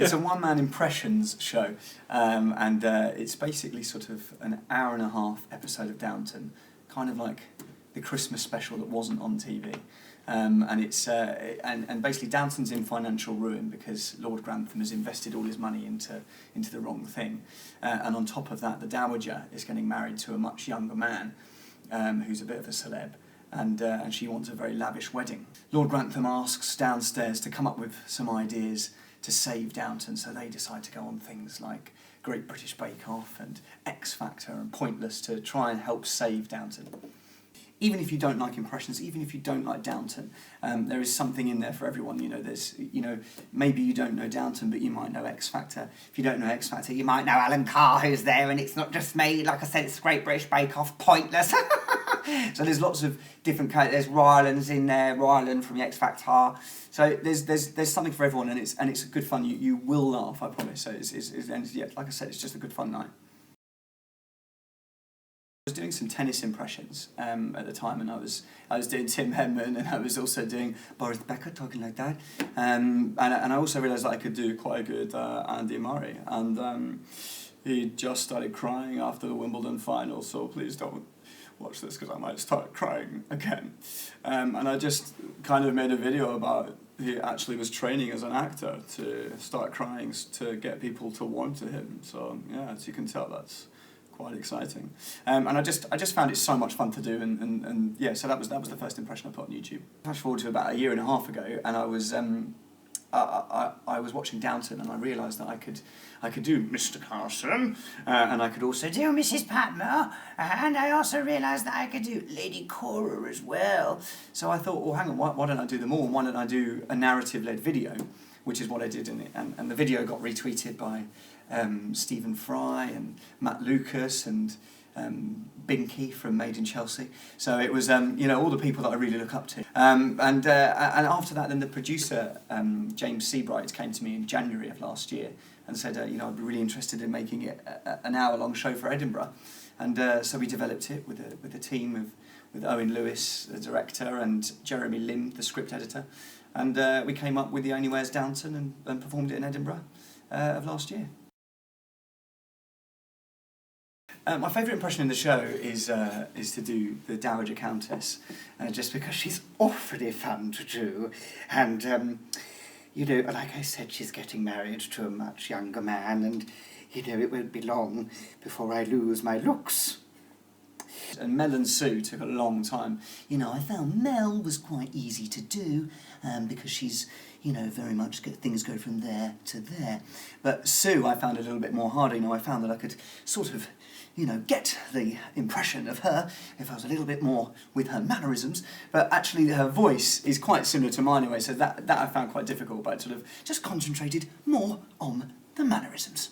It's a one-man impressions show, and it's basically sort of an hour-and-a-half episode of Downton, kind of like the Christmas special that wasn't on TV. And it's and basically Downton's in financial ruin because Lord Grantham has invested all his money into the wrong thing, and on top of that, the Dowager is getting married to a much younger man, who's a bit of a celeb. And she wants a very lavish wedding. Lord Grantham asks downstairs to come up with some ideas to save Downton, so they decide to go on things like Great British Bake Off and X Factor and Pointless to try and help save Downton. Even if you don't like impressions, even if you don't like Downton, there is something in there for everyone. You know, there's, you know, maybe you don't know Downton, but you might know X Factor. If you don't know X Factor, you might know Alan Carr, who's there, and it's not just me. Like I said, it's Great British Bake Off, Pointless. So there's lots of different characters. There's Ryland's in there, Ryland from the X Factor. So there's something for everyone, and it's good fun. You will laugh, I promise. So it's yeah, like I said, it's just a good fun night. I was doing some tennis impressions at the time, and I was doing Tim Henman, and I was also doing Boris Becker talking like that, and I also realised that I could do quite a good Andy Murray, and he just started crying after the Wimbledon final, so please don't watch this because I might start crying again. And I just kind of made a video about he actually was training as an actor to start crying to get people to warm to him. So yeah, as you can tell, that's quite exciting. And I just found it so much fun to do, and yeah, so that was the first impression I put on YouTube. Flash forward to about a year and a half ago, and I was watching Downton, and I realised that I could do Mr. Carson, and I could also do Mrs. Patmore, and I also realised that I could do Lady Cora as well. So I thought, well, hang on, why don't I do them all? Why don't I do a narrative-led video, which is what I did in it, and the video got retweeted by Stephen Fry and Matt Lucas and Binky from Made in Chelsea. So it was, you know, all the people that I really look up to. And after that, then the producer, James Seabright, came to me in January of last year and said, you know, I'd be really interested in making it an hour-long show for Edinburgh. And so we developed it with a team with Owen Lewis, the director, and Jeremy Lim, the script editor. And we came up with The Only Way is Downton and performed it in Edinburgh of last year. My favourite impression in the show is to do the Dowager Countess, just because she's awfully fun to do, and you know, like I said, she's getting married to a much younger man, and you know, it won't be long before I lose my looks. And Mel and Sue took a long time. You know, I found Mel was quite easy to do because she's, you know, very much things go from there to there. But Sue I found a little bit more harder. You know, I found that I could sort of, you know, get the impression of her if I was a little bit more with her mannerisms, but actually her voice is quite similar to mine anyway, so that I found quite difficult, but I sort of just concentrated more on the mannerisms.